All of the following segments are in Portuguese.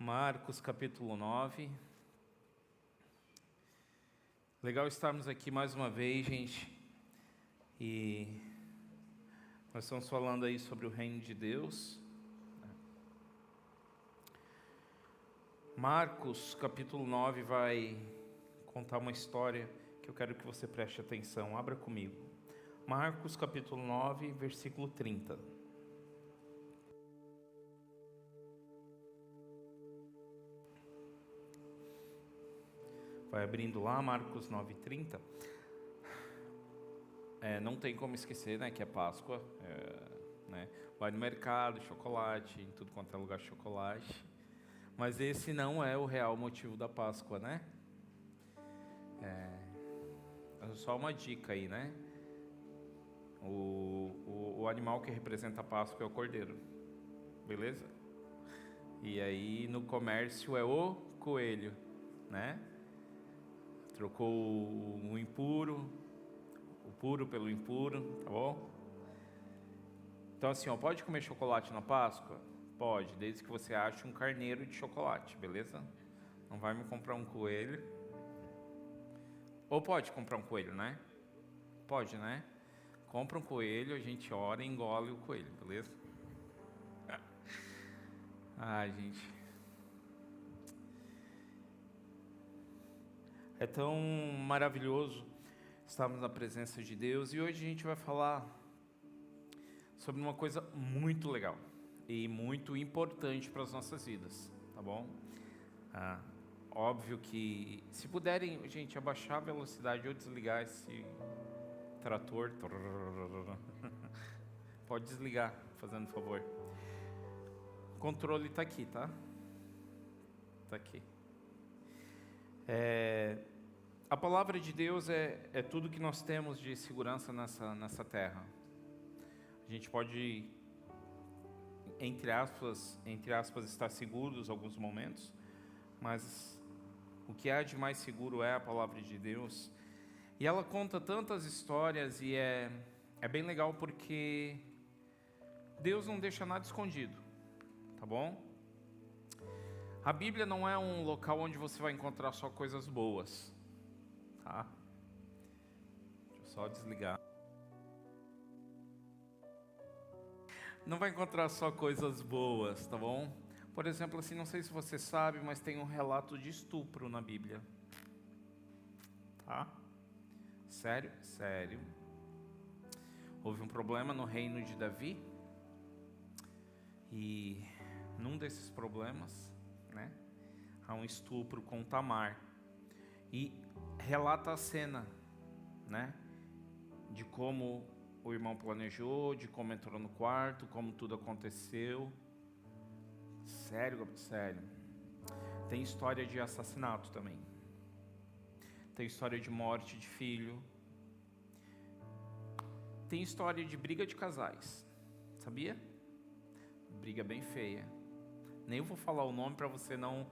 Marcos capítulo 9. Legal estarmos aqui mais uma vez, gente. E nós estamos falando aí sobre o reino de Deus. Marcos capítulo 9 vai contar uma história que eu quero que você preste atenção. Abra comigo. Marcos capítulo 9, versículo 30. Vai abrindo lá, Marcos 9:30. Não tem como esquecer, né, que é Páscoa. Né? Vai no mercado, chocolate, em tudo quanto é lugar chocolate. Mas esse não é o real motivo da Páscoa, né? Só uma dica aí, né? O animal que representa a Páscoa é o cordeiro. Beleza? E aí no comércio é o coelho, né? Trocou o impuro, o puro pelo impuro, tá bom? Então assim, pode comer chocolate na Páscoa? Pode, desde que você ache um carneiro de chocolate, beleza? Não vai me comprar um coelho. Ou pode comprar um coelho, né? Pode, né? Compra um coelho, a gente ora e engole o coelho, beleza? Ai, gente. É tão maravilhoso estarmos na presença de Deus. E hoje a gente vai falar sobre uma coisa muito legal e muito importante para as nossas vidas, tá bom? Óbvio que se puderem, gente, abaixar a velocidade ou desligar esse trator, pode desligar, fazendo favor. O controle está aqui, tá? Está aqui. A palavra de Deus é tudo que nós temos de segurança nessa terra. A gente pode, entre aspas, estar seguros em alguns momentos, mas o que há de mais seguro é a palavra de Deus. E ela conta tantas histórias e é bem legal porque Deus não deixa nada escondido, tá bom? A Bíblia não é um local onde você vai encontrar só coisas boas, tá? Deixa eu só desligar. Não vai encontrar só coisas boas, tá bom? Por exemplo, assim, não sei se você sabe, mas tem um relato de estupro na Bíblia. Tá? Sério? Sério. Houve um problema no reino de Davi. E num desses problemas, né, há um estupro com Tamar. E relata a cena, né, de como o irmão planejou, de como entrou no quarto, como tudo aconteceu. Sério, sério. Tem história de assassinato também. Tem história de morte de filho. Tem história de briga de casais. Sabia? Briga bem feia. Nem eu vou falar o nome para você não,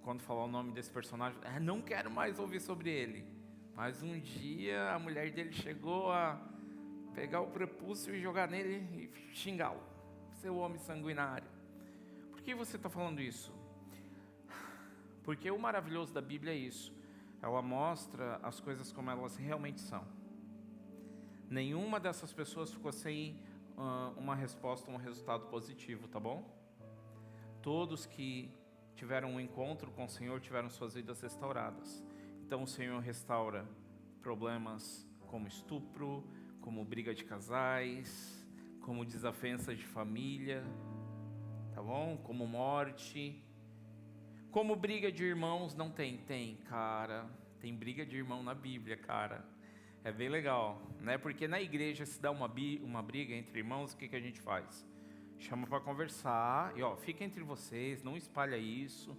quando falar o nome desse personagem, não quero mais ouvir sobre ele. Mas um dia a mulher dele chegou a pegar o prepúcio e jogar nele e xingá-lo. Seu homem sanguinário. Por que você está falando isso? Porque o maravilhoso da Bíblia é isso. Ela mostra as coisas como elas realmente são. Nenhuma dessas pessoas ficou sem uma resposta, um resultado positivo, tá bom? Todos que tiveram um encontro com o Senhor tiveram suas vidas restauradas. Então o Senhor restaura problemas como estupro, como briga de casais, como desavenças de família, tá bom? Como morte. Como briga de irmãos não tem? Tem, cara. Tem briga de irmão na Bíblia, cara. É bem legal, né? Porque na igreja se dá uma briga entre irmãos, o que a gente faz? Chama para conversar e fica entre vocês, não espalha isso.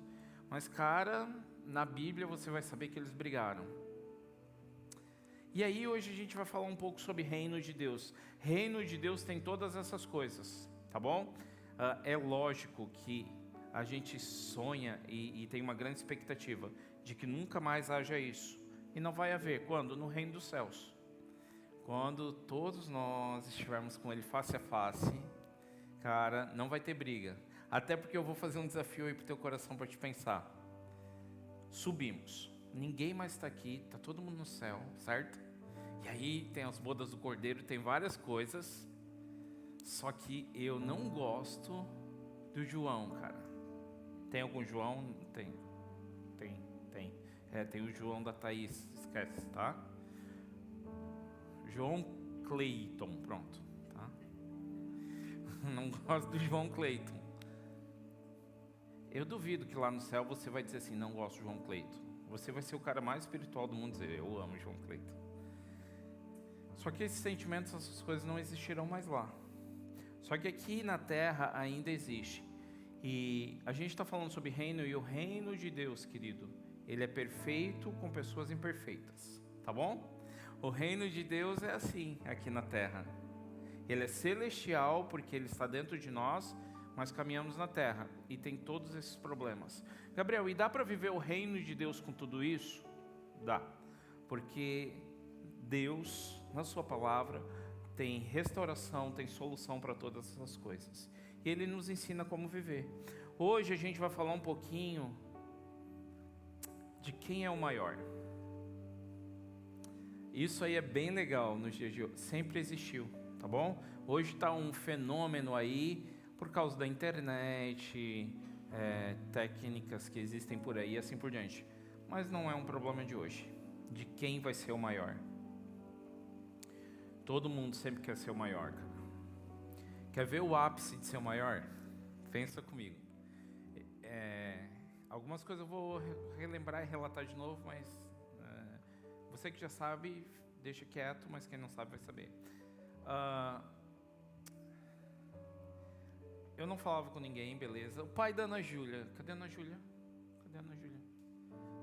Mas, cara, na Bíblia você vai saber que eles brigaram. E aí hoje a gente vai falar um pouco sobre reino de Deus. Reino de Deus tem todas essas coisas, tá bom? É lógico que a gente sonha e tem uma grande expectativa de que nunca mais haja isso. E não vai haver. Quando? No reino dos céus. Quando todos nós estivermos com Ele face a face. Cara, não vai ter briga. Até porque eu vou fazer um desafio aí pro teu coração para te pensar. Subimos. Ninguém mais está aqui, tá todo mundo no céu, certo? E aí tem as bodas do Cordeiro, tem várias coisas. Só que eu não gosto do João, cara. Tem algum João? Tem. Tem o João da Thaís, esquece, tá? João Cleiton, pronto, tá? Não gosto do João Cleiton. Eu duvido que lá no céu você vai dizer assim, não gosto do João Cleiton. Você vai ser o cara mais espiritual do mundo e dizer, eu amo o João Cleiton. Só que esses sentimentos, essas coisas não existirão mais lá. Só que aqui na terra ainda existe. E a gente está falando sobre reino, e o reino de Deus, querido, ele é perfeito com pessoas imperfeitas, tá bom? O reino de Deus é assim aqui na terra. Ele é celestial porque ele está dentro de nós, mas caminhamos na terra e tem todos esses problemas. Gabriel, e dá para viver o reino de Deus com tudo isso? Dá, porque Deus, na sua palavra, tem restauração, tem solução para todas essas coisas. E Ele nos ensina como viver. Hoje a gente vai falar um pouquinho de quem é o maior. Isso aí é bem legal nos dias de hoje, sempre existiu, tá bom? Hoje está um fenômeno aí, por causa da internet, técnicas que existem por aí e assim por diante. Mas não é um problema de hoje, de quem vai ser o maior. Todo mundo sempre quer ser o maior, cara. Quer ver o ápice de ser o maior? Pensa comigo. Algumas coisas eu vou relembrar e relatar de novo, mas você que já sabe, deixa quieto, mas quem não sabe vai saber. Eu não falava com ninguém, beleza. O pai da Ana Júlia, cadê a Ana Júlia? Cadê a Ana Júlia?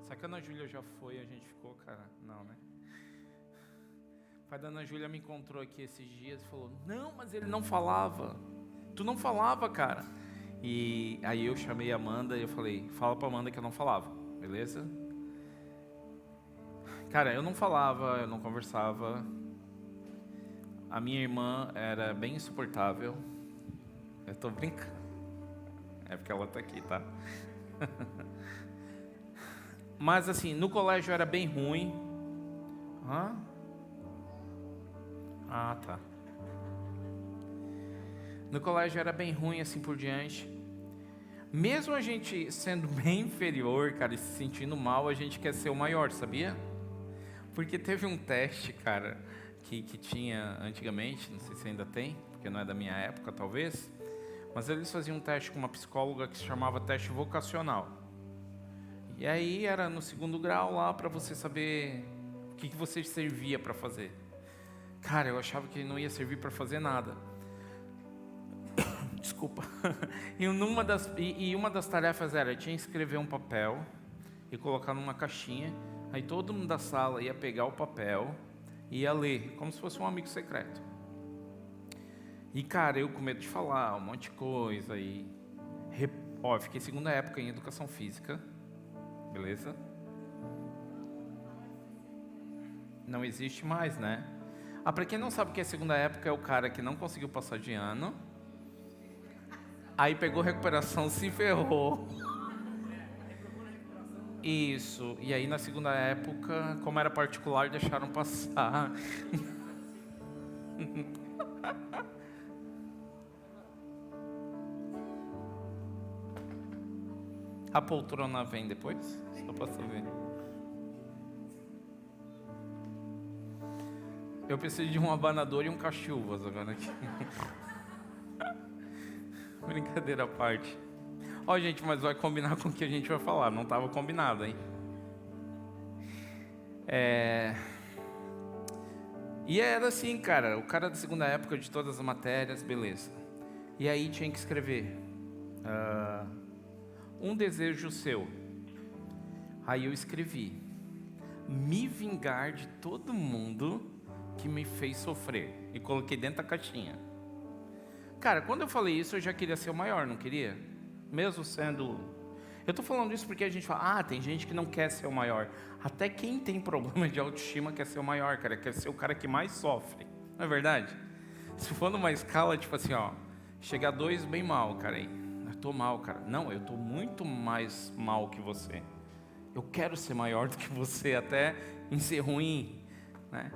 Será que a Ana Júlia já foi e a gente ficou, cara? Não, né? O pai da Ana Júlia me encontrou aqui esses dias e falou, não, mas ele não falava. Tu não falava, cara. E aí eu chamei a Amanda e eu falei, fala pra Amanda que eu não falava, beleza? Cara, eu não falava, eu não conversava. A minha irmã era bem insuportável. Eu tô brincando. É porque ela tá aqui, tá? Mas assim, no colégio era bem ruim. Hã? Ah, tá. No colégio era bem ruim, assim por diante. Mesmo a gente sendo bem inferior, cara, e se sentindo mal, a gente quer ser o maior, sabia? Porque teve um teste, cara, que tinha antigamente, não sei se ainda tem, porque não é da minha época, talvez. Mas eles faziam um teste com uma psicóloga que se chamava teste vocacional. E aí era no 2º grau lá para você saber o que você servia para fazer. Cara, eu achava que não ia servir para fazer nada. Desculpa. E uma das tarefas era, tinha que escrever um papel e colocar numa caixinha. Aí todo mundo da sala ia pegar o papel e ia ler, como se fosse um amigo secreto. E cara, eu com medo de falar um monte de coisa. Eu fiquei 2ª época em educação física. Beleza? Não existe mais, né? Para quem não sabe o que é 2ª época, é o cara que não conseguiu passar de ano. Aí pegou recuperação, se ferrou. Isso. E aí na 2ª época, como era particular, deixaram passar. A poltrona vem depois? Só pra saber. Eu preciso de um abanador e um cachuvas agora aqui. Brincadeira à parte. Ó, gente, mas vai combinar com o que a gente vai falar. Não estava combinado, hein? E era assim, cara. O cara da 2ª época de todas as matérias, beleza. E aí tinha que escrever um desejo seu. Aí eu escrevi: me vingar de todo mundo que me fez sofrer. E coloquei dentro da caixinha. Cara, quando eu falei isso, eu já queria ser o maior, não queria? Mesmo sendo... Eu tô falando isso porque a gente fala, tem gente que não quer ser o maior. Até quem tem problema de autoestima quer ser o maior, cara. Quer ser o cara que mais sofre. Não é verdade? Se for numa escala, tipo assim, Chegar 2 bem mal, cara, aí. Eu tô mal, cara. Não, eu tô muito mais mal que você. Eu quero ser maior do que você, até em ser ruim, né?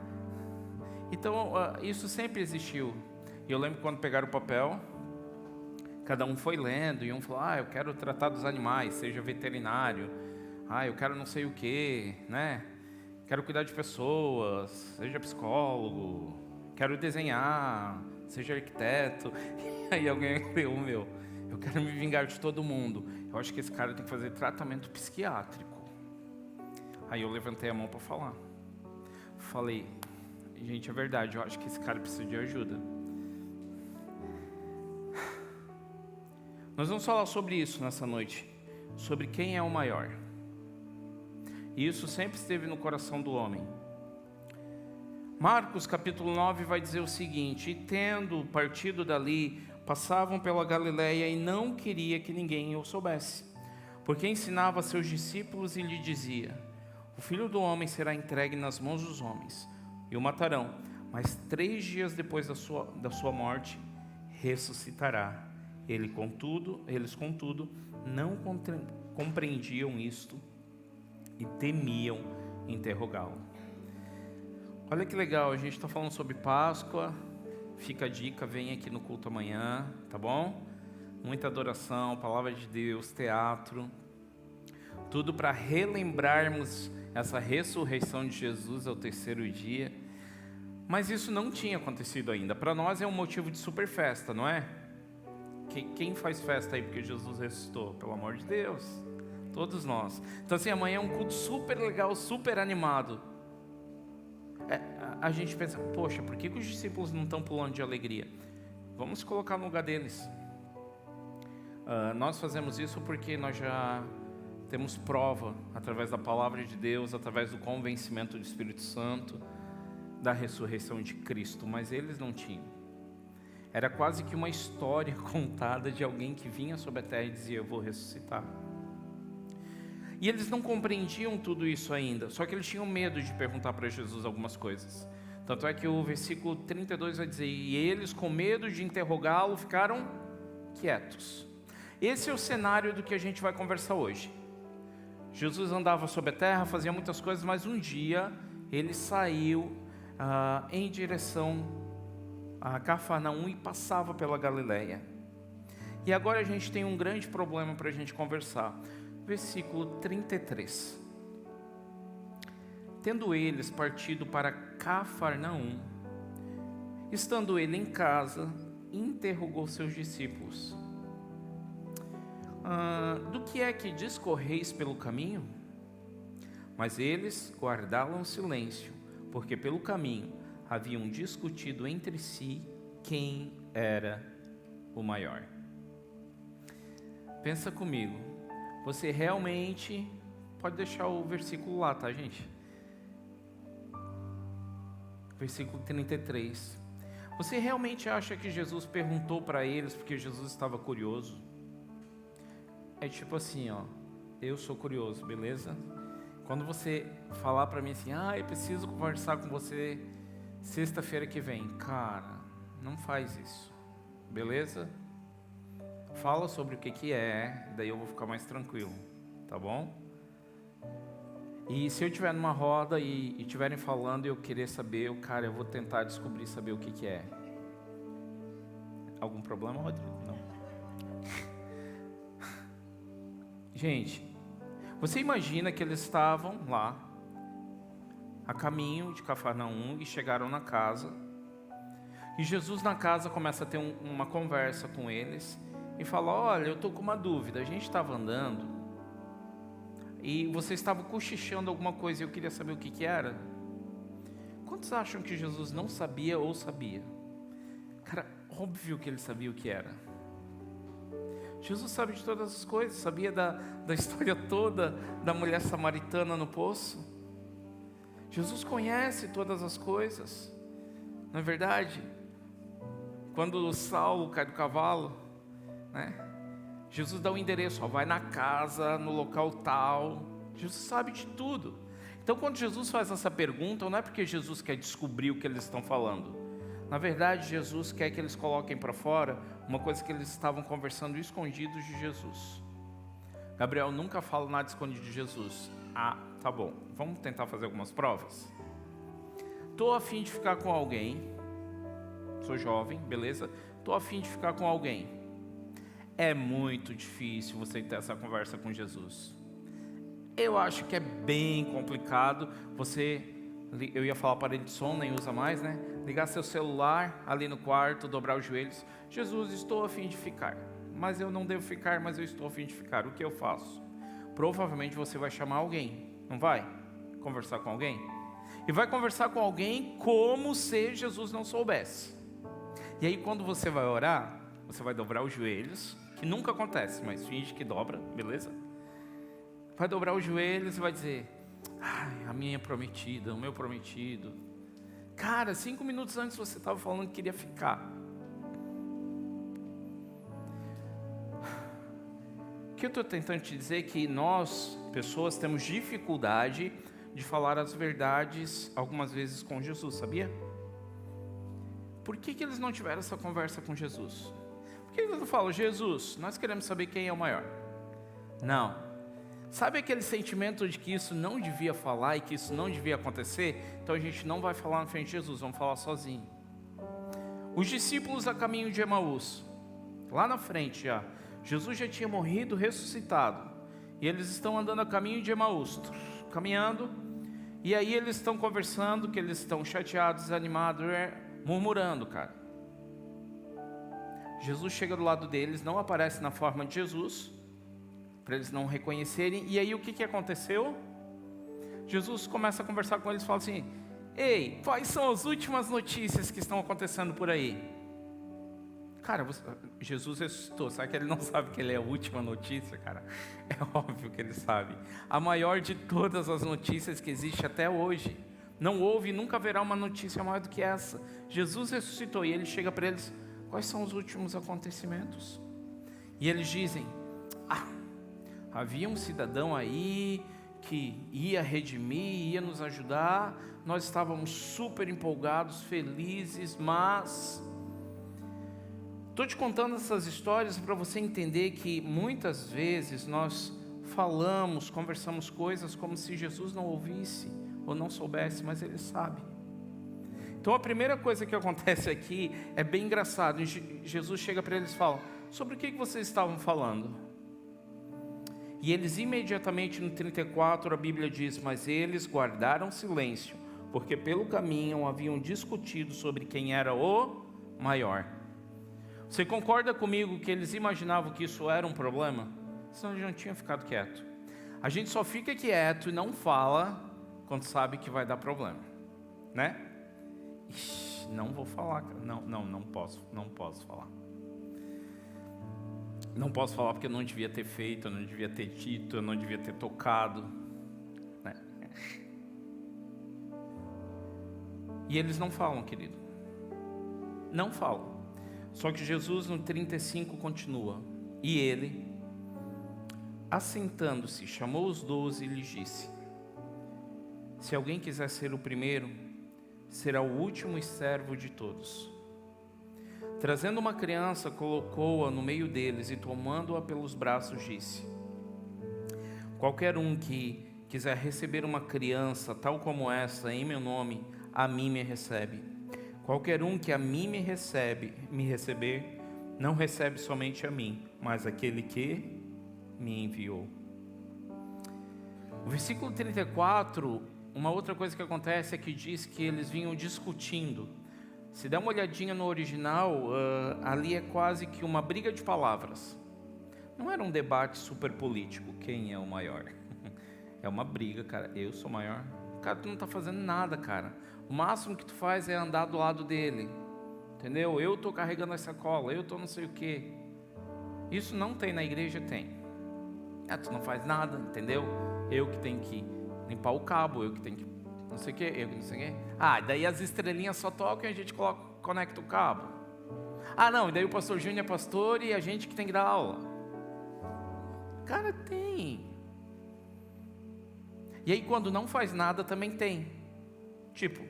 Então, isso sempre existiu. E eu lembro quando pegaram o papel, cada um foi lendo, e um falou, eu quero tratar dos animais, seja veterinário. Eu quero não sei o que, né? Quero cuidar de pessoas, seja psicólogo. Quero desenhar, seja arquiteto. E aí alguém leu o meu. Eu quero me vingar de todo mundo. Eu acho que esse cara tem que fazer tratamento psiquiátrico. Aí eu levantei a mão para falar. Falei, gente, é verdade, eu acho que esse cara precisa de ajuda. Nós vamos falar sobre isso nessa noite. Sobre quem é o maior. E isso sempre esteve no coração do homem. Marcos capítulo 9 vai dizer o seguinte: e tendo partido dali, passavam pela Galileia e não queria que ninguém o soubesse, porque ensinava a seus discípulos e lhe dizia: o Filho do Homem será entregue nas mãos dos homens, e o matarão, mas 3 dias depois da sua morte, ressuscitará. Eles, contudo, não compreendiam isto e temiam interrogá-lo. Olha que legal, a gente está falando sobre Páscoa. Fica a dica, vem aqui no culto amanhã, tá bom? Muita adoração, palavra de Deus, teatro, tudo para relembrarmos essa ressurreição de Jesus ao 3º dia. Mas isso não tinha acontecido ainda. Para nós é um motivo de super festa, não é? Quem faz festa aí porque Jesus ressuscitou? Pelo amor de Deus, todos nós. Então assim, amanhã é um culto super legal, super animado. A gente pensa, poxa, por que os discípulos não estão pulando de alegria? Vamos colocar no lugar deles. Nós fazemos isso porque nós já temos prova, através da palavra de Deus, através do convencimento do Espírito Santo, da ressurreição de Cristo, mas eles não tinham. Era quase que uma história contada de alguém que vinha sobre a terra e dizia, eu vou ressuscitar. E eles não compreendiam tudo isso ainda, só que eles tinham medo de perguntar para Jesus algumas coisas. Tanto é que o versículo 32 vai dizer, e eles com medo de interrogá-lo ficaram quietos. Esse é o cenário do que a gente vai conversar hoje. Jesus andava sobre a terra, fazia muitas coisas, mas um dia ele saiu em direção a Cafarnaum e passava pela Galileia. E agora a gente tem um grande problema para a gente conversar. Versículo 33. Tendo eles partido para Cafarnaum, estando ele em casa, interrogou seus discípulos: do que é que discorreis pelo caminho? Mas eles guardavam silêncio, porque pelo caminho haviam discutido entre si quem era o maior. Pensa comigo, você realmente pode deixar o versículo lá, tá, gente? Versículo 33. Você realmente acha que Jesus perguntou para eles porque Jesus estava curioso? É tipo assim, eu sou curioso, beleza? Quando você falar para mim assim, eu preciso conversar com você sexta-feira que vem, cara, não faz isso, beleza? Fala sobre o que é, daí eu vou ficar mais tranquilo, tá bom? E se eu estiver numa roda e estiverem falando e eu querer saber, eu vou tentar descobrir, saber o que é. Algum problema, Rodrigo? Não. Gente, você imagina que eles estavam lá, a caminho de Cafarnaum, e chegaram na casa. E Jesus na casa começa a ter uma conversa com eles e fala: olha, eu estou com uma dúvida, a gente estava andando e você estava cochichando alguma coisa e eu queria saber o que era. Quantos acham que Jesus não sabia ou sabia? Cara, óbvio que ele sabia o que era. Jesus sabe de todas as coisas, sabia da história toda da mulher samaritana no poço. Jesus conhece todas as coisas, não é verdade? Quando Saulo cai do cavalo, né? Jesus dá o endereço, vai na casa, no local tal. Jesus sabe de tudo. Então quando Jesus faz essa pergunta, não é porque Jesus quer descobrir o que eles estão falando. Na verdade, Jesus quer que eles coloquem para fora uma coisa que eles estavam conversando escondidos de Jesus. Gabriel, nunca fala nada escondido de Jesus. Ah, tá bom. Vamos tentar fazer algumas provas? Estou a fim de ficar com alguém. Sou jovem, beleza? Estou a fim de ficar com alguém. É muito difícil você ter essa conversa com Jesus. Eu acho que é bem complicado você... Eu ia falar aparelho de som, nem usa mais, né? Ligar seu celular ali no quarto, dobrar os joelhos. Jesus, estou a fim de ficar. Mas eu não devo ficar, mas eu estou a fim de ficar. O que eu faço? Provavelmente você vai chamar alguém, não vai? Conversar com alguém? E vai conversar com alguém como se Jesus não soubesse. E aí quando você vai orar, você vai dobrar os joelhos, que nunca acontece, mas finge que dobra, beleza? Vai dobrar os joelhos e vai dizer... Ai, a minha prometida, o meu prometido. Cara, 5 minutos antes você estava falando que queria ficar. O que eu estou tentando te dizer é que nós, pessoas, temos dificuldade de falar as verdades algumas vezes com Jesus, sabia? Por que eles não tiveram essa conversa com Jesus? Por que eles não falam, Jesus, nós queremos saber quem é o maior? Não. Sabe aquele sentimento de que isso não devia falar e que isso não devia acontecer? Então a gente não vai falar na frente de Jesus, vamos falar sozinho. Os discípulos a caminho de Emaús, lá na frente já, Jesus já tinha morrido, ressuscitado, e eles estão andando a caminho de Emaús, caminhando, e aí eles estão conversando, que eles estão chateados, desanimados, murmurando, cara. Jesus chega do lado deles, não aparece na forma de Jesus, para eles não reconhecerem. E aí o que aconteceu? Jesus começa a conversar com eles e fala assim: ei, quais são as últimas notícias que estão acontecendo por aí? Cara, Jesus ressuscitou, sabe que ele não sabe que ele é a última notícia, cara? É óbvio que ele sabe. A maior de todas as notícias que existe até hoje. Não houve e nunca haverá uma notícia maior do que essa. Jesus ressuscitou e ele chega para eles: quais são os últimos acontecimentos? E eles dizem: havia um cidadão aí que ia redimir, ia nos ajudar. Nós estávamos super empolgados, felizes, mas... Estou te contando essas histórias para você entender que muitas vezes nós falamos, conversamos coisas como se Jesus não ouvisse ou não soubesse, mas Ele sabe. Então a primeira coisa que acontece aqui é bem engraçado. Jesus chega para eles e fala: sobre o que vocês estavam falando? E eles imediatamente no 34 a Bíblia diz: mas eles guardaram silêncio, porque pelo caminho haviam discutido sobre quem era o maior. Você concorda comigo que eles imaginavam que isso era um problema? Senão eles não tinham ficado quieto. A gente só fica quieto e não fala quando sabe que vai dar problema, né? Ixi, não vou falar, cara. Não posso falar. Não posso falar porque eu não devia ter feito, eu não devia ter dito, eu não devia ter tocado, né? E eles não falam, querido. Não falam. Só que Jesus no 35 continua: e ele, assentando-se, chamou os 12 e lhes disse: se alguém quiser ser o primeiro, será o último e servo de todos. Trazendo uma criança, colocou-a no meio deles e tomando-a pelos braços disse: qualquer um que quiser receber uma criança tal como essa em meu nome, a mim me recebe. Qualquer um que a mim me receber, não recebe somente a mim, mas aquele que me enviou. O versículo 34, uma outra coisa que acontece é que diz que eles vinham discutindo. Se der uma olhadinha no original, ali é quase que uma briga de palavras. Não era um debate super político, quem é o maior? É uma briga, cara, eu sou maior. Cara, tu não está fazendo nada, cara. O máximo que tu faz é andar do lado dele, entendeu? Eu estou carregando a sacola, eu estou não sei o quê. Isso não tem na igreja, tem. Tu não faz nada, entendeu? Eu que tenho que limpar o cabo, eu que tenho que não sei o que, eu que não sei o que. Daí as estrelinhas só tocam e a gente conecta o cabo. Não, e daí o pastor Júnior é pastor e a gente que tem que dar aula. Cara, tem. E aí quando não faz nada também tem. Tipo,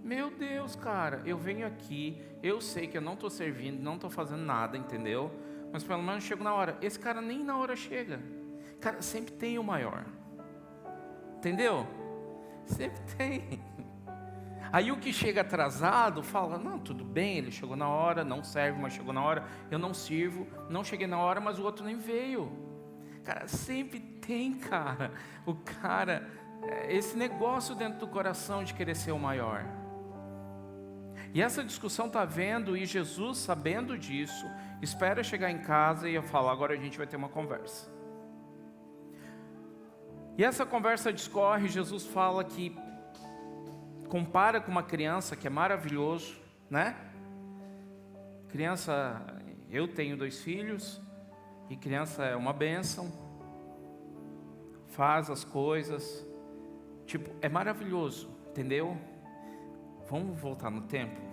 Meu Deus, cara, eu venho aqui, eu sei que eu não estou servindo, não estou fazendo nada, entendeu? Mas pelo menos chego na hora. Esse cara nem na hora chega. Cara, sempre tem o maior. Entendeu? Sempre tem. Aí o que chega atrasado fala, não, tudo bem, ele chegou na hora, não serve, mas chegou na hora, eu não sirvo, não cheguei na hora, mas o outro nem veio. Cara, sempre tem, cara. O cara, esse negócio dentro do coração de querer ser o maior. E essa discussão está havendo, e Jesus, sabendo disso, espera chegar em casa e falar, agora a gente vai ter uma conversa. E essa conversa discorre, Jesus fala que compara com uma criança, que é maravilhoso, né? Criança, eu tenho 2 filhos, e criança é uma bênção, faz as coisas, tipo, é maravilhoso, entendeu? Vamos voltar no tempo.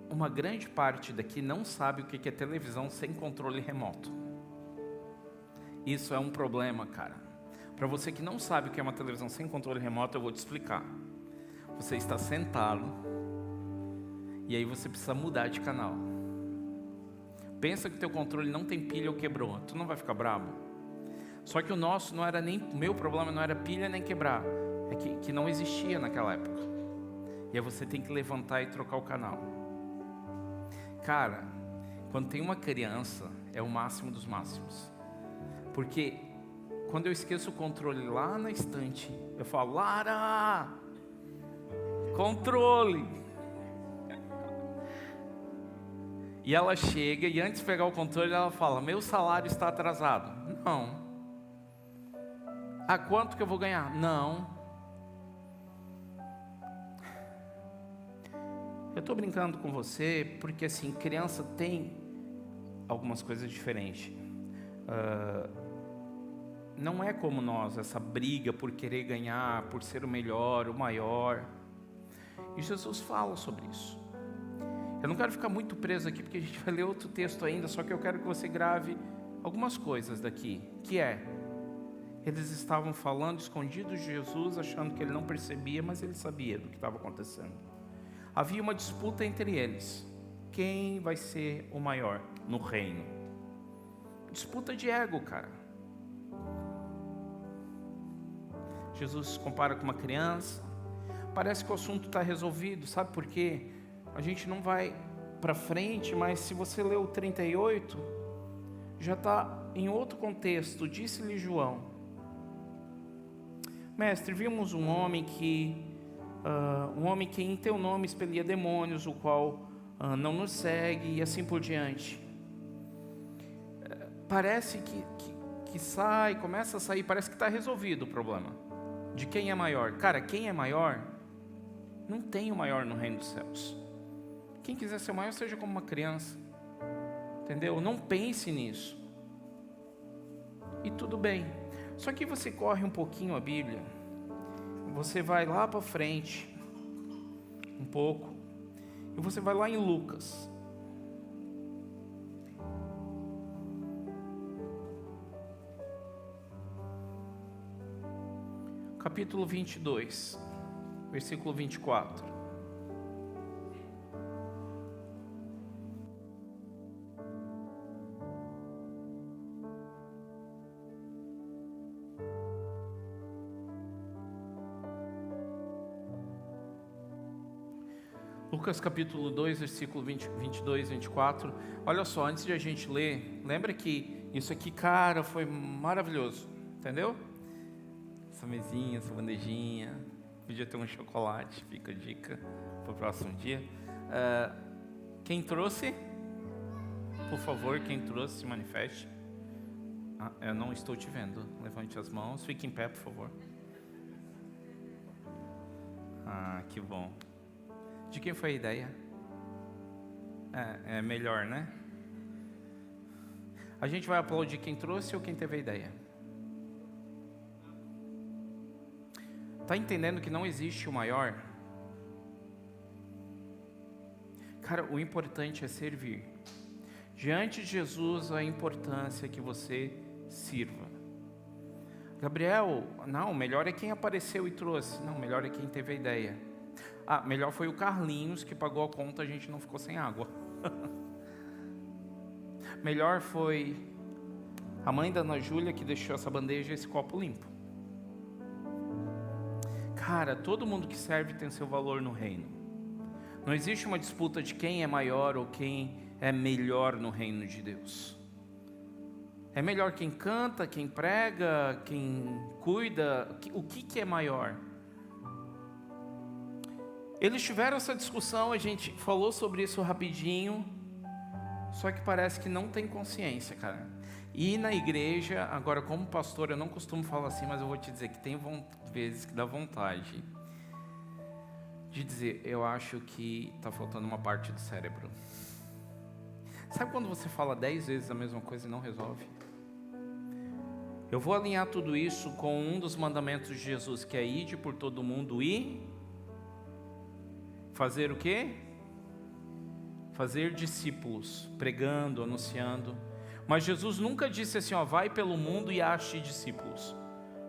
Uma grande parte daqui não sabe o que é televisão sem controle remoto. Isso é um problema, cara. Para você que não sabe o que é uma televisão sem controle remoto, eu vou te explicar. Você está sentado e aí você precisa mudar de canal. Pensa que teu controle não tem pilha ou quebrou, tu não vai ficar bravo? Só que o nosso não era nem, o meu problema não era pilha nem quebrar, é que não existia naquela época. E aí você tem que levantar e trocar o canal. Cara, quando tem uma criança, é o máximo dos máximos. Porque quando eu esqueço o controle lá na estante, eu falo, Lara, controle. E ela chega e antes de pegar o controle ela fala, meu salário está atrasado. Não. A quanto que eu vou ganhar? Não. Eu estou brincando com você porque assim, criança tem algumas coisas diferentes. Não é como nós, essa briga por querer ganhar, por ser o melhor, o maior. E Jesus fala sobre isso. Eu não quero ficar muito preso aqui, porque a gente vai ler outro texto ainda, só que eu quero que você grave algumas coisas daqui, que eles estavam falando escondidos de Jesus, achando que ele não percebia, mas ele sabia do que estava acontecendo. Havia uma disputa entre eles. Quem vai ser o maior no reino? Disputa de ego, cara. Jesus compara com uma criança. Parece que o assunto está resolvido. Sabe por quê? A gente não vai para frente, mas se você ler o 38, já está em outro contexto. Disse-lhe João: Mestre, vimos um homem que em teu nome expelia demônios, o qual não nos segue, e assim por diante. Parece que sai, começa a sair, parece que está resolvido o problema. De quem é maior? Cara, quem é maior, não tem o maior no reino dos céus. Quem quiser ser maior, seja como uma criança. Entendeu? Não pense nisso. E tudo bem. Só que você corre um pouquinho a Bíblia. Você vai lá para frente. Um pouco. E você vai lá em Lucas. Capítulo 22, versículo 24. Lucas capítulo 2, versículo 22, 24. Olha só, antes de a gente ler, lembra que isso aqui, cara, foi maravilhoso, entendeu? Essa mesinha, essa bandejinha, podia ter um chocolate, fica a dica para o próximo dia. Quem trouxe? Por favor, quem trouxe, se manifeste. Eu não estou te vendo, levante as mãos, fique em pé, por favor. Que bom. De quem foi a ideia? É melhor, né? A gente vai aplaudir quem trouxe ou quem teve a ideia? Está entendendo que não existe o maior? Cara, o importante é servir. Diante de Jesus, a importância é que você sirva. Gabriel, não, melhor é quem apareceu e trouxe. Não, melhor é quem teve a ideia. Ah, melhor foi o Carlinhos que pagou a conta, a gente não ficou sem água. Melhor foi a mãe da Ana Júlia que deixou essa bandeja e esse copo limpo. Cara, todo mundo que serve tem seu valor no reino. Não existe uma disputa de quem é maior ou quem é melhor no reino de Deus. É melhor quem canta, quem prega, quem cuida. O que é maior? Eles tiveram essa discussão, a gente falou sobre isso rapidinho. Só que parece que não tem consciência, cara. E na igreja, agora como pastor, eu não costumo falar assim, mas eu vou te dizer que tem vezes que dá vontade de dizer, eu acho que está faltando uma parte do cérebro. Sabe quando você fala 10 vezes a mesma coisa e não resolve? Eu vou alinhar tudo isso com um dos mandamentos de Jesus, que é ide por todo mundo e fazer o quê? Fazer discípulos, pregando, anunciando. Mas Jesus nunca disse assim, ó, vai pelo mundo e ache discípulos.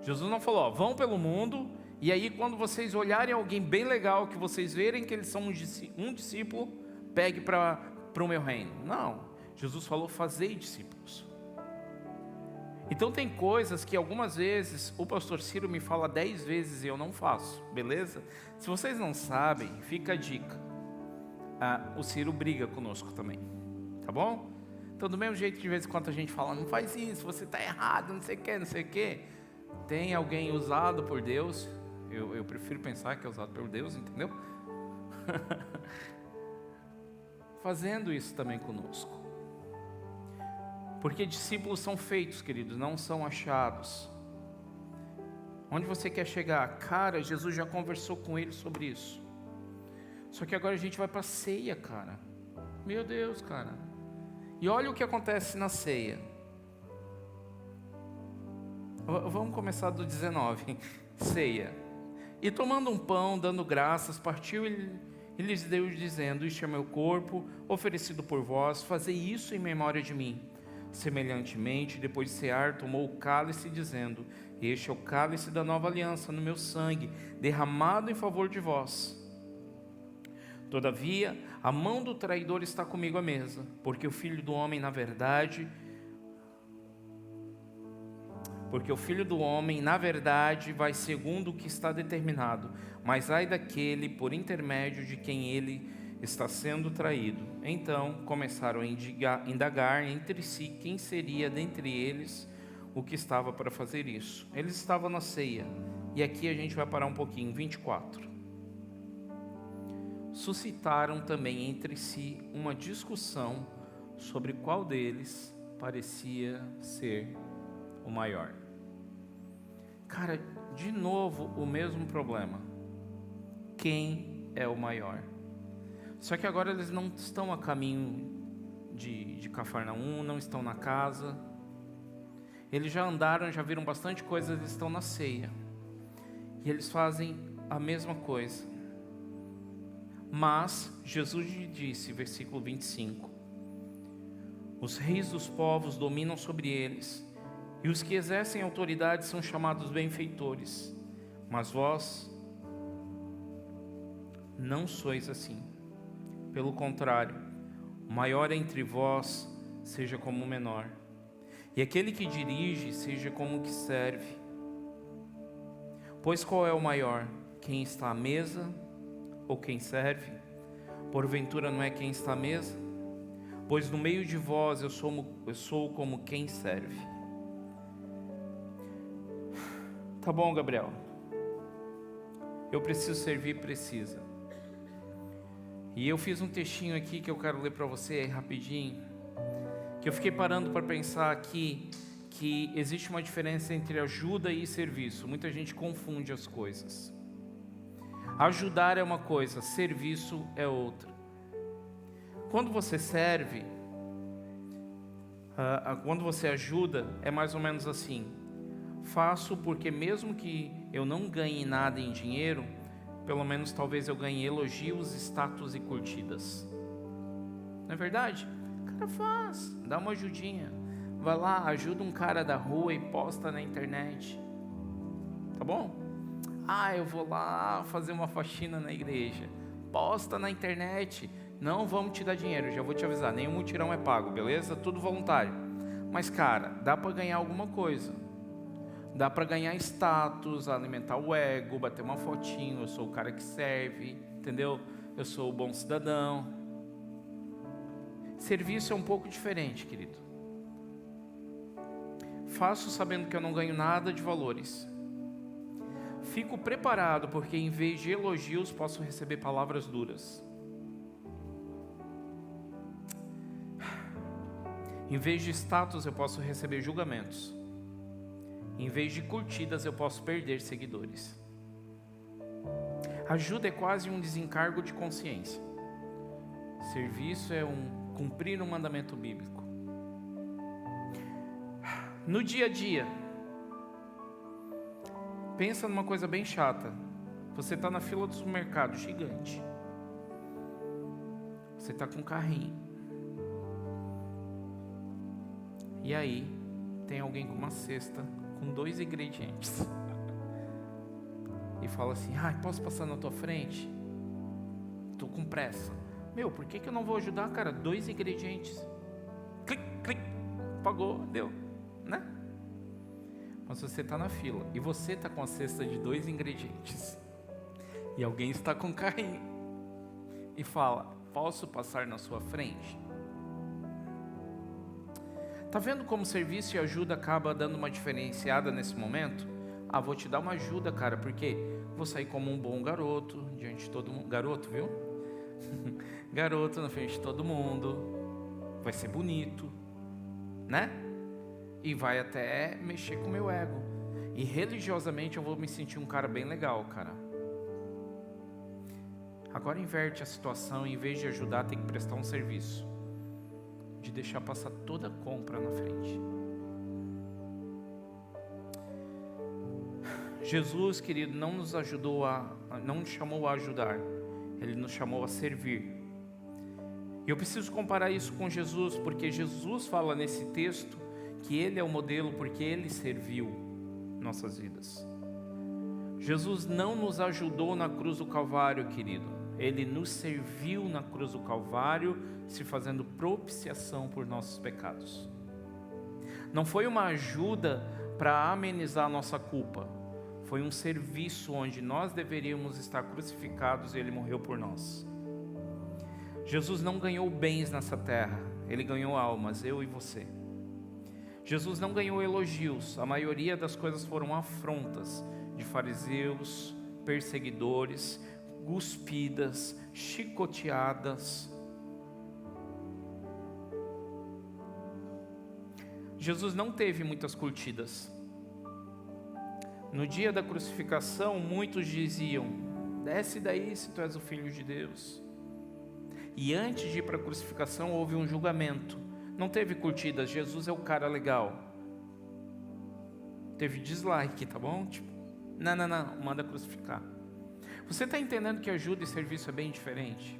Jesus não falou, ó, vão pelo mundo, e aí quando vocês olharem alguém bem legal, que vocês verem que eles são um discípulo, pegue para o meu reino. Não, Jesus falou, fazei discípulos. Então tem coisas que algumas vezes o pastor Ciro me fala 10 vezes e eu não faço, beleza? Se vocês não sabem, fica a dica. O Ciro briga conosco também, tá bom? Então do mesmo jeito que de vez em quando a gente fala, não faz isso, você está errado, não sei o que, não sei o que. Tem alguém usado por Deus, eu prefiro pensar que é usado por Deus, entendeu? Fazendo isso também conosco. Porque discípulos são feitos, queridos, não são achados. Onde você quer chegar? Cara, Jesus já conversou com ele sobre isso. Só que agora a gente vai para a ceia, cara. Meu Deus, cara. E olha o que acontece na ceia. Vamos começar do 19. Ceia. E tomando um pão, dando graças, partiu e lhes deu dizendo, isto é meu corpo, oferecido por vós, fazei isso em memória de mim. Semelhantemente, depois de cear, tomou o cálice, dizendo, este é o cálice da nova aliança no meu sangue, derramado em favor de vós. Todavia, a mão do traidor está comigo à mesa, porque o Filho do Homem, na verdade, vai segundo o que está determinado, mas ai daquele por intermédio de quem ele está sendo traído. Então começaram a indagar entre si quem seria dentre eles o que estava para fazer isso. Eles estavam na ceia, e aqui a gente vai parar um pouquinho, 24. Suscitaram também entre si uma discussão sobre qual deles parecia ser o maior. Cara, de novo o mesmo problema. Quem é o maior? Só que agora eles não estão a caminho de Cafarnaum, não estão na casa. Eles já andaram, já viram bastante coisa, eles estão na ceia. E eles fazem a mesma coisa. Mas Jesus lhe disse, versículo 25: os reis dos povos dominam sobre eles, e os que exercem autoridade são chamados benfeitores, mas vós não sois assim. Pelo contrário, o maior entre vós seja como o menor, e aquele que dirige seja como o que serve. Pois qual é o maior? Quem está à mesa ou quem serve? Porventura não é quem está à mesa? Pois no meio de vós eu sou como quem serve. Tá bom, Gabriel. Eu preciso servir, precisa. E eu fiz um textinho aqui que eu quero ler para você aí rapidinho. Que eu fiquei parando para pensar aqui que existe uma diferença entre ajuda e serviço. Muita gente confunde as coisas. Ajudar é uma coisa, serviço é outra. Quando você serve, quando você ajuda, é mais ou menos assim: faço porque mesmo que eu não ganhe nada em dinheiro, pelo menos talvez eu ganhe elogios, status e curtidas. Não é verdade? O cara faz, dá uma ajudinha. Vai lá, ajuda um cara da rua e posta na internet. tá bom? Eu vou lá fazer uma faxina na igreja. Posta na internet. Não vamos te dar dinheiro, já vou te avisar. Nenhum mutirão é pago, beleza? Tudo voluntário. Mas, cara, dá para ganhar alguma coisa. Dá para ganhar status, alimentar o ego, bater uma fotinho. Eu sou o cara que serve, entendeu? Eu sou o bom cidadão. Serviço é um pouco diferente, querido. Faço sabendo que eu não ganho nada de valores. Fico preparado porque em vez de elogios posso receber palavras duras. Em vez de status eu posso receber julgamentos. Em vez de curtidas eu posso perder seguidores. Ajuda é quase um desencargo de consciência. Serviço é cumprir um mandamento bíblico. No dia a dia, pensa numa coisa bem chata. Você está na fila do supermercado gigante. Você está com um carrinho. E aí, tem alguém com uma cesta com 2 ingredientes. E fala assim, posso passar na tua frente? Estou com pressa. Meu, por que eu não vou ajudar, cara? 2 ingredientes. Clic, clic, pagou, deu, né? Mas você está na fila e você está com a cesta de 2 ingredientes. E alguém está com um carrinho. E fala, posso passar na sua frente? Tá vendo como serviço e ajuda acaba dando uma diferenciada nesse momento? Vou te dar uma ajuda, cara, porque vou sair como um bom garoto diante de todo mundo. Garoto, viu? Garoto na frente de todo mundo. Vai ser bonito, né? E vai até mexer com o meu ego. E religiosamente eu vou me sentir um cara bem legal, cara. Agora inverte a situação, em vez de ajudar, tem que prestar um serviço. De deixar passar toda a compra na frente. Jesus, querido, não nos chamou a ajudar. Ele nos chamou a servir. E eu preciso comparar isso com Jesus, porque Jesus fala nesse texto que Ele é o modelo, porque Ele serviu nossas vidas. Jesus não nos ajudou na cruz do Calvário, querido. Ele nos serviu na cruz do Calvário, se fazendo propiciação por nossos pecados. Não foi uma ajuda para amenizar a nossa culpa. Foi um serviço onde nós deveríamos estar crucificados e Ele morreu por nós. Jesus não ganhou bens nessa terra. Ele ganhou almas, eu e você. Jesus não ganhou elogios. A maioria das coisas foram afrontas de fariseus, perseguidores, cuspidas, chicoteadas. Jesus não teve muitas curtidas. No dia da crucificação, muitos diziam, desce daí se tu és o Filho de Deus. E antes de ir para a crucificação, houve um julgamento. Não teve curtidas, Jesus é o cara legal. Teve dislike, tá bom? Tipo, não, manda crucificar. Você está entendendo que ajuda e serviço é bem diferente?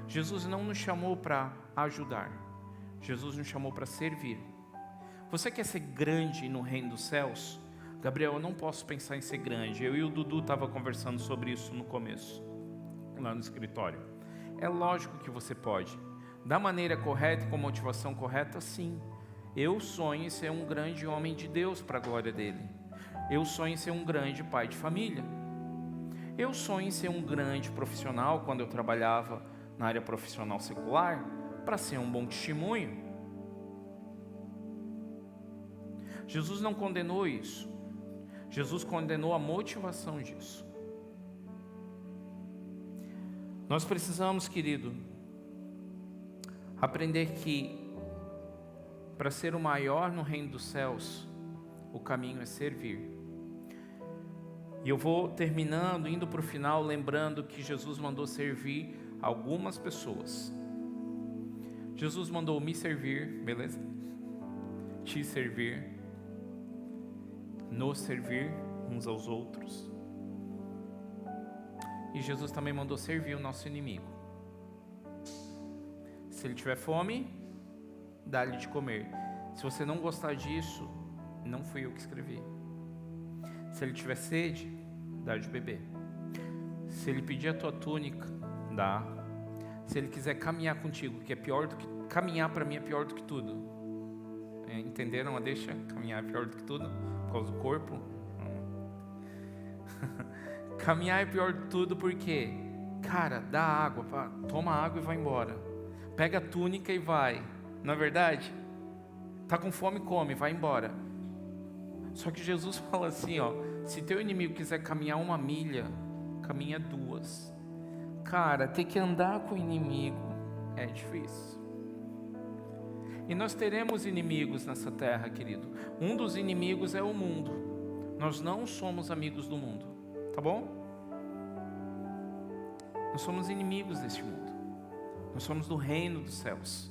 Jesus não nos chamou para ajudar. Jesus nos chamou para servir. Você quer ser grande no reino dos céus? Gabriel, eu não posso pensar em ser grande. Eu e o Dudu estavam conversando sobre isso no começo, lá no escritório. É lógico que você pode. Da maneira correta e com motivação correta, sim. Eu sonho em ser um grande homem de Deus para a glória dele. Eu sonho em ser um grande pai de família. Eu sonho em ser um grande profissional quando eu trabalhava na área profissional secular, para ser um bom testemunho. Jesus não condenou isso. Jesus condenou a motivação disso. Nós precisamos, querido, aprender que para ser o maior no reino dos céus, o caminho é servir. E eu vou terminando, indo para o final, lembrando que Jesus mandou servir algumas pessoas. Jesus mandou me servir, beleza? Te servir, nos servir uns aos outros. E Jesus também mandou servir o nosso inimigo. Se ele tiver fome, dá-lhe de comer. Se você não gostar disso, não fui eu que escrevi. Se ele tiver sede, dá de beber. Se ele pedir a tua túnica, dá. Se ele quiser caminhar contigo, que é pior do que... Caminhar para mim é pior do que tudo. Entenderam a deixa? Caminhar é pior do que tudo, por causa do corpo. Caminhar é pior de tudo porque, cara, dá água, toma água e vai embora. Pega a túnica e vai. Não é verdade? Tá com fome, come, vai embora. Só que Jesus fala assim, ó, se teu inimigo quiser caminhar 1 milha, caminha 2. Cara, ter que andar com o inimigo é difícil. E nós teremos inimigos nessa terra, querido. Um dos inimigos é o mundo. Nós não somos amigos do mundo, tá bom? Nós somos inimigos deste mundo. Nós somos do reino dos céus.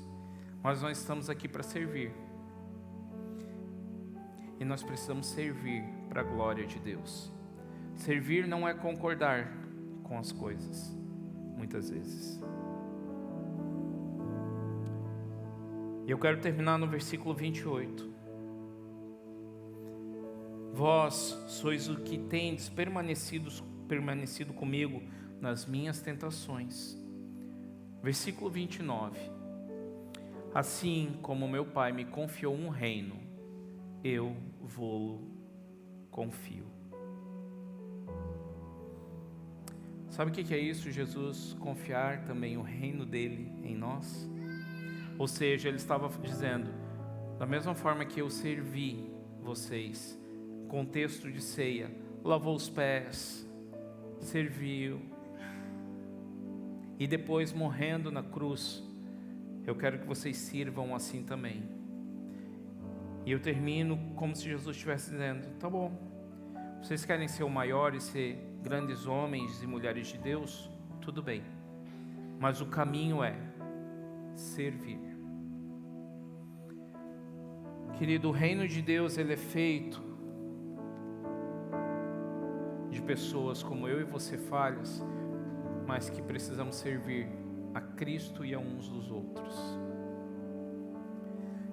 Mas nós estamos aqui para servir. E nós precisamos servir para a glória de Deus. Servir não é concordar com as coisas, muitas vezes. E eu quero terminar no versículo 28. Vós sois o que tendes permanecido comigo nas minhas tentações. Versículo 29. Assim como meu Pai me confiou um reino, eu vou confio. Sabe o que é isso? Jesus confiar também o reino dele em nós. Ou seja, ele estava dizendo, da mesma forma que eu servi vocês, contexto de ceia, lavou os pés, serviu, e depois morrendo na cruz, eu quero que vocês sirvam assim também. E eu termino como se Jesus estivesse dizendo, tá bom, vocês querem ser o maior e ser grandes homens e mulheres de Deus? Tudo bem, mas o caminho é servir. Querido, o reino de Deus, ele é feito de pessoas como eu e você falhas, mas que precisamos servir a Cristo e a uns dos outros.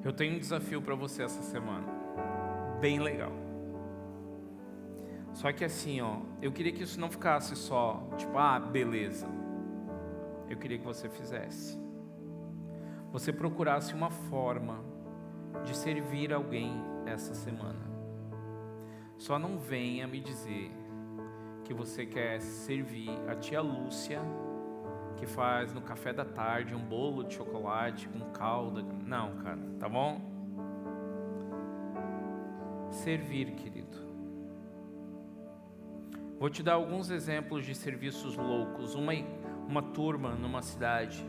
Eu tenho um desafio para você essa semana, bem legal. Só que assim, ó, eu queria que isso não ficasse só, tipo, beleza. Eu queria que você fizesse. Você procurasse uma forma de servir alguém essa semana. Só não venha me dizer que você quer servir a tia Lúcia, que faz no café da tarde um bolo de chocolate com calda. Não, cara, tá bom? Servir, querido. Vou te dar alguns exemplos de serviços loucos. Uma turma numa cidade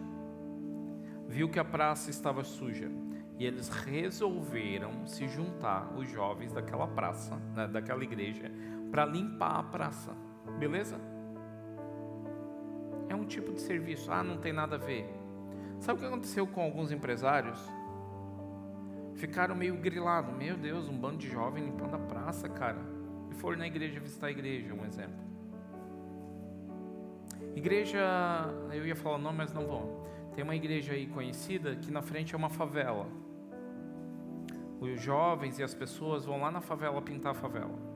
viu que a praça estava suja e eles resolveram se juntar, os jovens daquela praça, daquela igreja, para limpar a praça. Beleza? É um tipo de serviço. Não tem nada a ver. Sabe o que aconteceu com alguns empresários? Ficaram meio grilados. Meu Deus, um bando de jovens limpando a praça, cara. E foram na igreja visitar a igreja, um exemplo. Igreja, eu ia falar o nome, mas não vou. Tem uma igreja aí conhecida que na frente é uma favela. Os jovens e as pessoas vão lá na favela pintar a favela.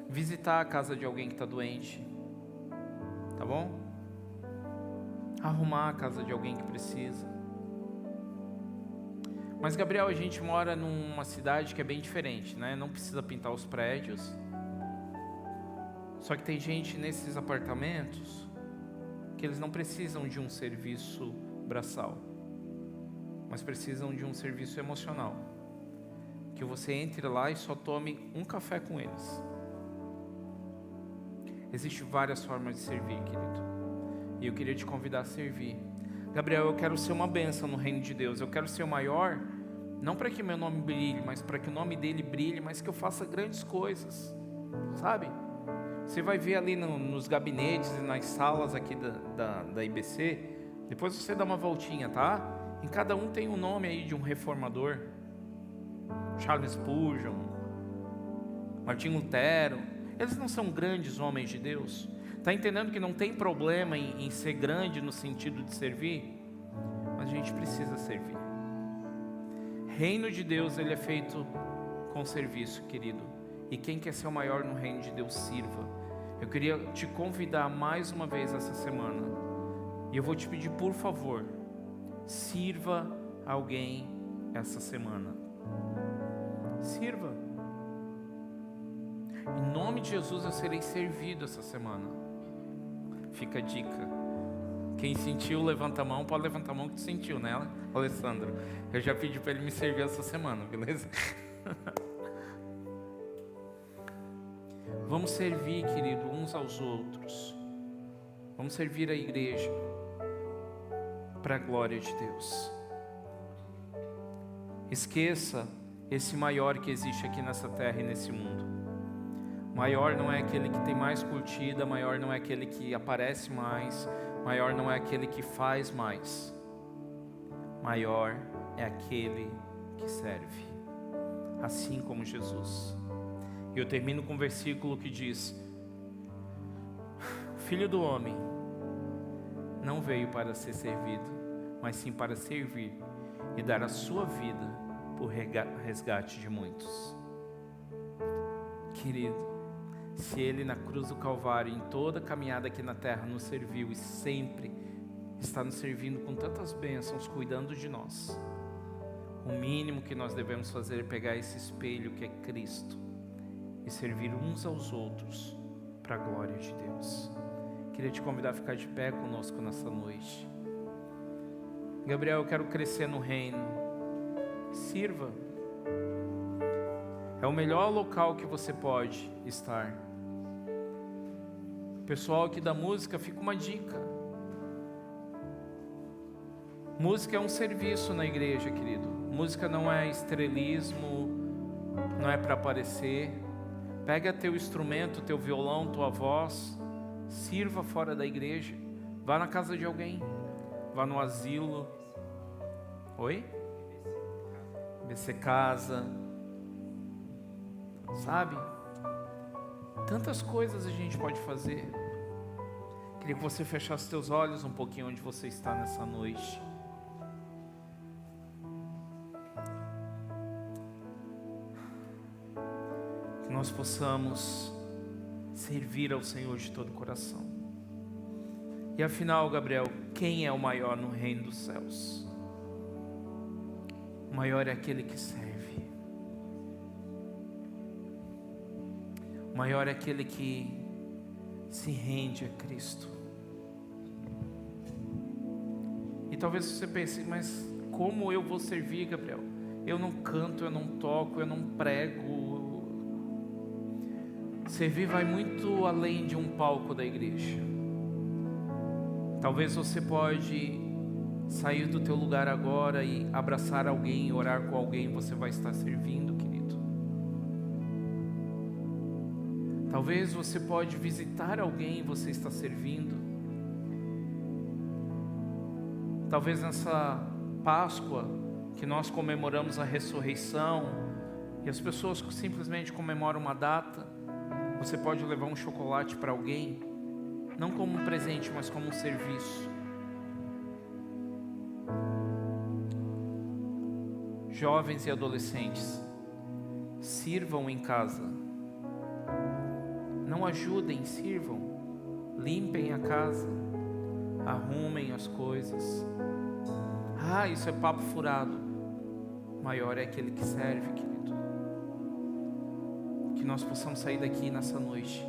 Visitar a casa de alguém que está doente, tá bom? Arrumar a casa de alguém que precisa. Mas Gabriel, a gente mora numa cidade que é bem diferente, né? Não precisa pintar os prédios. Só que tem gente nesses apartamentos que eles não precisam de um serviço braçal, mas precisam de um serviço emocional. Que você entre lá e só tome um café com eles. Existem várias formas de servir, querido. E eu queria te convidar a servir. Gabriel, eu quero ser uma bênção no reino de Deus. Eu quero ser o maior, não para que meu nome brilhe, mas para que o nome dele brilhe, mas que eu faça grandes coisas. Sabe? Você vai ver ali nos gabinetes e nas salas aqui da IBC. Depois você dá uma voltinha, tá? Em cada um tem um nome aí de um reformador. Charles Spurgeon, Martim Lutero. Eles não são grandes homens de Deus? Está entendendo que não tem problema em ser grande no sentido de servir? Mas a gente precisa servir. Reino de Deus, ele é feito com serviço, querido. E quem quer ser o maior no reino de Deus, sirva. Eu queria te convidar mais uma vez essa semana. E eu vou te pedir, por favor, sirva alguém essa semana. Sirva. Em nome de Jesus eu serei servido essa semana. Fica a dica. Quem sentiu, levanta a mão. Pode levantar a mão que tu sentiu, né, Alessandro? Eu já pedi para ele me servir essa semana, beleza? Vamos servir, querido, uns aos outros. Vamos servir a igreja para a glória de Deus. Esqueça esse maior que existe aqui nessa terra e nesse mundo. Maior não é aquele que tem mais curtida, maior não é aquele que aparece mais, maior não é aquele que faz mais. Maior é aquele que serve, assim como Jesus. E eu termino com um versículo que diz: o Filho do Homem não veio para ser servido, mas sim para servir e dar a sua vida por resgate de muitos. Querido, se Ele na cruz do Calvário, em toda a caminhada aqui na terra, nos serviu e sempre está nos servindo com tantas bênçãos, cuidando de nós, o mínimo que nós devemos fazer é pegar esse espelho que é Cristo e servir uns aos outros para a glória de Deus. Queria te convidar a ficar de pé conosco nessa noite. Gabriel, eu quero crescer no reino. Sirva. É o melhor local que você pode estar. Pessoal aqui da música, fica uma dica. Música é um serviço na igreja, querido. Música não é estrelismo, não é para aparecer. Pega teu instrumento, teu violão, tua voz, sirva fora da igreja. Vá na casa de alguém, vá no asilo. Oi? BC Casa. Sabe? Tantas coisas a gente pode fazer. Queria que você fechasse teus olhos um pouquinho onde você está nessa noite. Que nós possamos servir ao Senhor de todo o coração. E afinal, Gabriel, quem é o maior no reino dos céus? O maior é aquele que serve. O maior é aquele que se rende a Cristo. E talvez você pense, mas como eu vou servir, Gabriel? Eu não canto, eu não toco, eu não prego. Servir vai muito além de um palco da igreja. Talvez você pode sair do teu lugar agora e abraçar alguém, orar com alguém, você vai estar servindo, querido. Talvez você pode visitar alguém e você está servindo. Talvez nessa Páscoa que nós comemoramos a ressurreição e as pessoas simplesmente comemoram uma data, você pode levar um chocolate para alguém, não como um presente, mas como um serviço. Jovens e adolescentes, sirvam em casa. Não ajudem, sirvam. Limpem a casa. Arrumem as coisas. Ah, isso é papo furado. Maior é aquele que serve, querido. Que nós possamos sair daqui nessa noite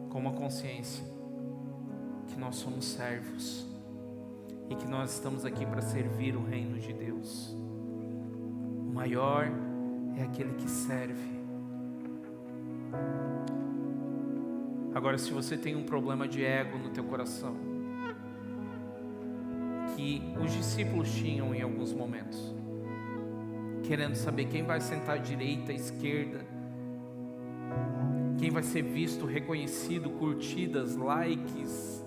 com uma consciência que nós somos servos e que nós estamos aqui para servir o reino de Deus. O maior é aquele que serve. Agora, se você tem um problema de ego no teu coração, que os discípulos tinham em alguns momentos, querendo saber quem vai sentar à direita, à esquerda, quem vai ser visto, reconhecido, curtidas, likes,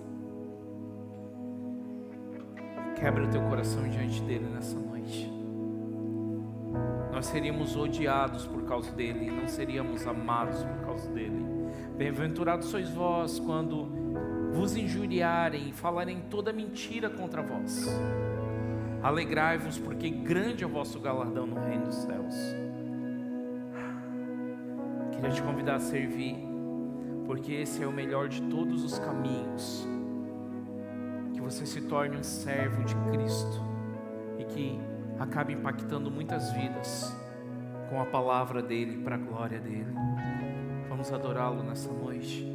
quebra o teu coração diante dele nessa noite. Nós seríamos odiados por causa dele, não seríamos amados por causa dele. Bem-aventurados sois vós quando vos injuriarem e falarem toda mentira contra vós. Alegrai-vos, porque grande é o vosso galardão no reino dos céus. Queria te convidar a servir, porque esse é o melhor de todos os caminhos. Que você se torne um servo de Cristo e que acabe impactando muitas vidas com a palavra dele, para a glória dele. Vamos adorá-lo nessa noite.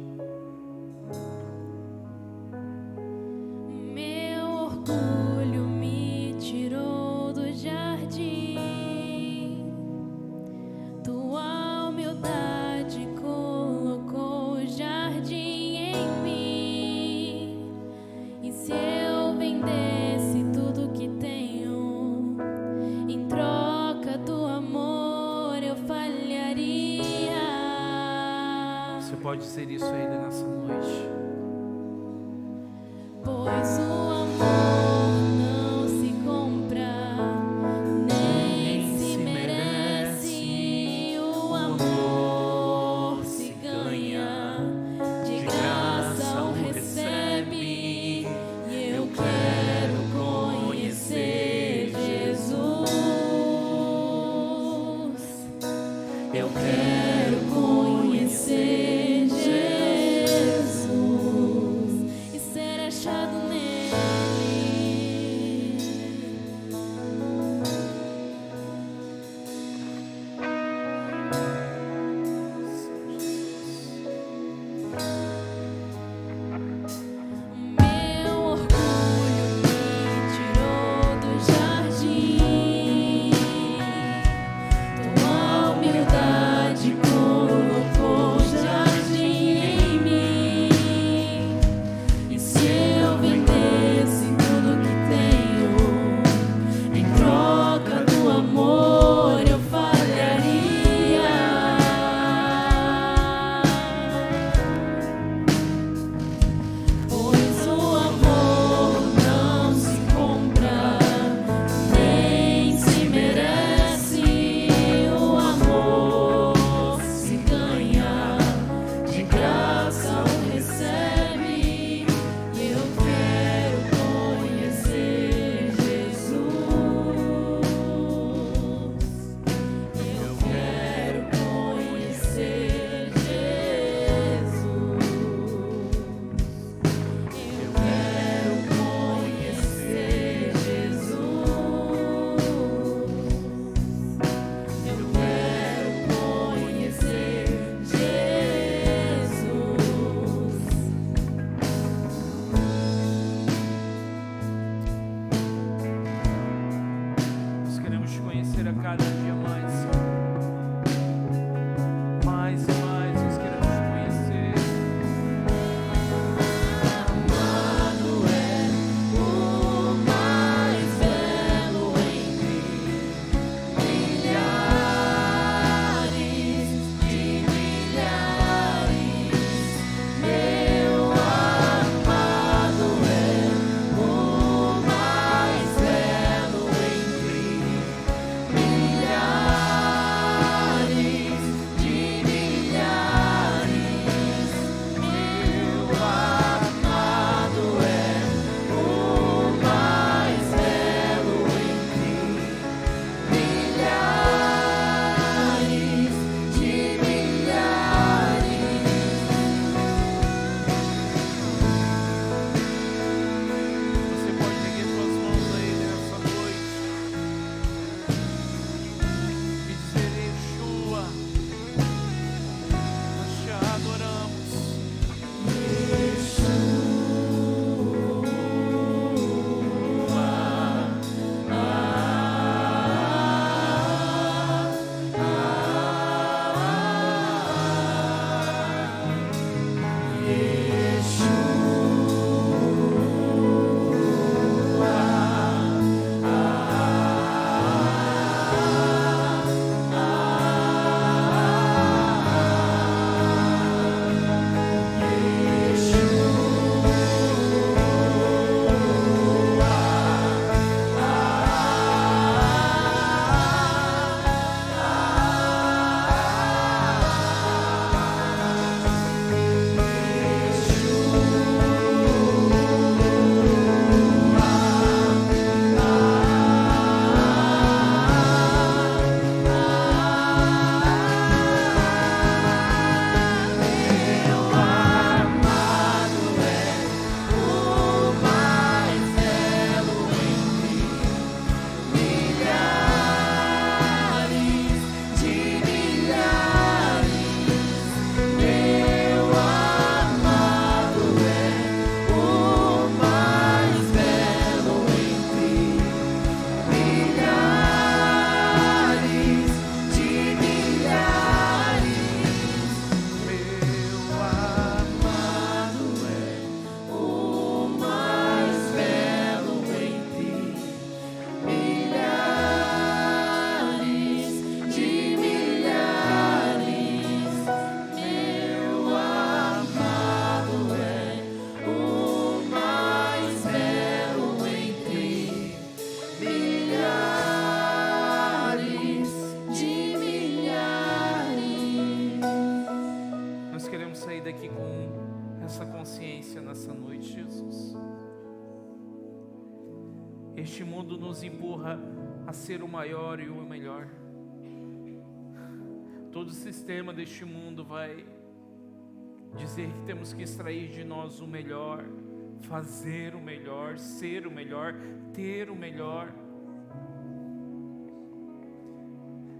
Meu orgulho me tirou do jardim, tua humildade colocou o jardim em mim. E se eu vendesse tudo que tenho em troca do amor, eu falharia. Você pode dizer isso a ele nessa noite. Pois o amor não se compra, nem se merece. O amor se ganha, de graça o recebe. E eu quero conhecer Jesus. Eu quero conhecer Jesus e ser achado nele. Meu orgulho me tirou do jardim, tua humildade colocou o jardim em mim. E se eu vendesse tudo que tenho em troca do amor, eu falharia. Pois o amor não se compra, nem se merece. O amor se ganha, de graça o recebe. E eu quero conhecer Jesus. Eu quero conhecer Jesus. Eu quero conhecer Jesus. Eu quero conhecer Jesus. Nós queremos te conhecer a cada dia mais, Senhor. Mais e mais nós queremos te conhecer. Amado é o mais belo entre milhares de milhares. Meu amado é o mais belo entre milhares. nos empurra a ser o maior e o melhor. Todo o sistema deste mundo vai dizer que temos que extrair de nós o melhor, fazer o melhor, ser o melhor, ter o melhor.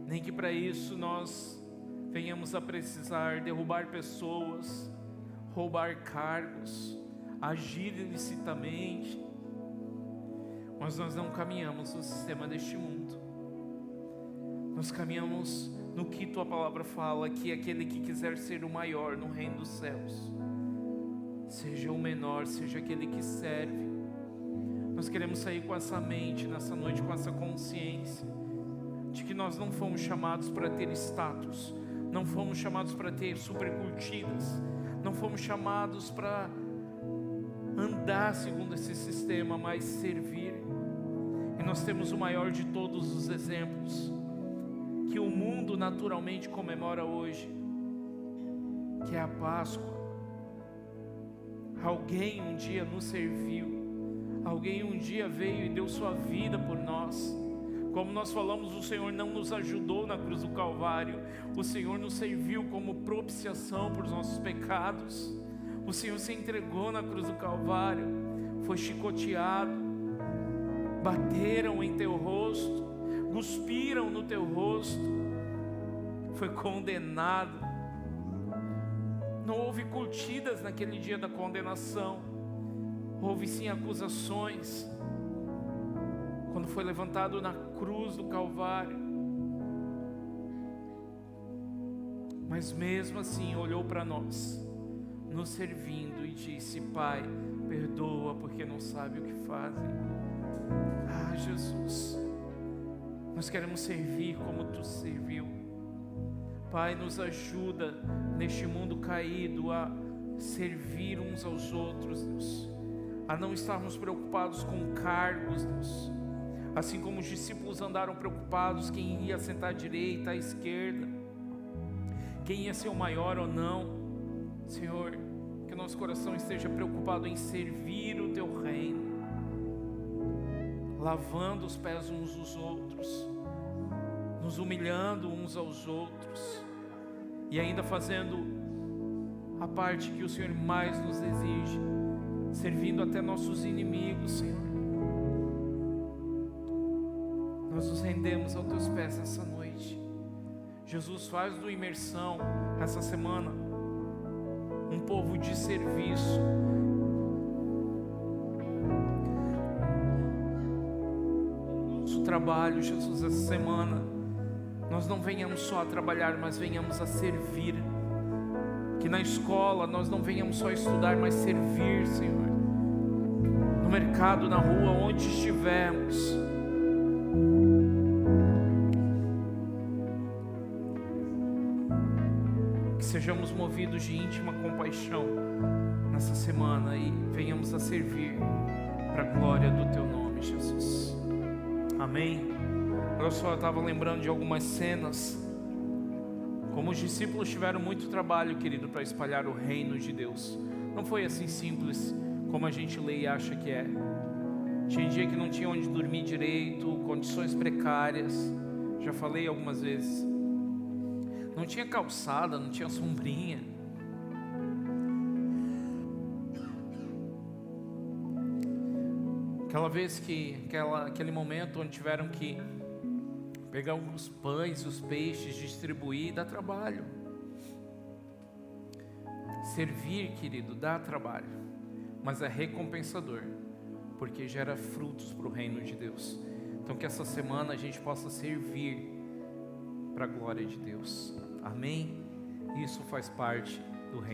Nem que para isso nós venhamos a precisar derrubar pessoas, roubar cargos, agir ilicitamente. Mas nós não caminhamos no sistema deste mundo. Nós caminhamos no que tua palavra fala, que aquele que quiser ser o maior no reino dos céus, seja o menor, seja aquele que serve. Nós queremos sair com essa mente nessa noite, com essa consciência de que nós não fomos chamados para ter status, não fomos chamados para ter super curtidas, não fomos chamados para andar segundo esse sistema, mas servir. E nós temos o maior de todos os exemplos que o mundo naturalmente comemora hoje, que é a Páscoa. Alguém um dia nos serviu, alguém um dia veio e deu sua vida por nós. Como nós falamos, o Senhor não nos ajudou na cruz do Calvário, o Senhor nos serviu como propiciação por nossos pecados. O Senhor se entregou na cruz do Calvário, foi chicoteado, bateram em teu rosto, cuspiram no teu rosto, foi condenado. Não houve curtidas naquele dia da condenação, houve sim acusações. Quando foi levantado na cruz do Calvário, mas mesmo assim olhou para nós, nos servindo, e disse: Pai, perdoa, porque não sabe o que fazem. Ah, Jesus, nós queremos servir como tu serviu. Pai, nos ajuda neste mundo caído a servir uns aos outros, Deus, a não estarmos preocupados com cargos, Deus, assim como os discípulos andaram preocupados quem ia sentar à direita, à esquerda, quem ia ser o maior ou não. Senhor, que o nosso coração esteja preocupado em servir o teu reino, lavando os pés uns dos outros, nos humilhando uns aos outros, e ainda fazendo a parte que o Senhor mais nos exige, servindo até nossos inimigos, Senhor. Nós nos rendemos aos teus pés essa noite. Jesus, faz do Imersão essa semana um povo de serviço. Nosso trabalho, Jesus, essa semana, nós não venhamos só a trabalhar, mas venhamos a servir. Que na escola nós não venhamos só a estudar, mas servir, Senhor. No mercado, na rua, onde estivermos. Que sejamos movidos de íntima compaixão nessa semana e venhamos a servir para a glória do teu nome, Jesus. Amém. Eu só estava lembrando de algumas cenas, como os discípulos tiveram muito trabalho, querido, para espalhar o reino de Deus. Não foi assim simples como a gente lê e acha que é. Tinha dia que não tinha onde dormir direito, condições precárias, já falei algumas vezes. Não tinha calçada, não tinha sombrinha. Aquela vez aquele momento onde tiveram que pegar os pães, os peixes, distribuir, dá trabalho. Servir, querido, dá trabalho, mas é recompensador, porque gera frutos para o reino de Deus. Então que essa semana a gente possa servir para a glória de Deus. Amém? Isso faz parte do reino.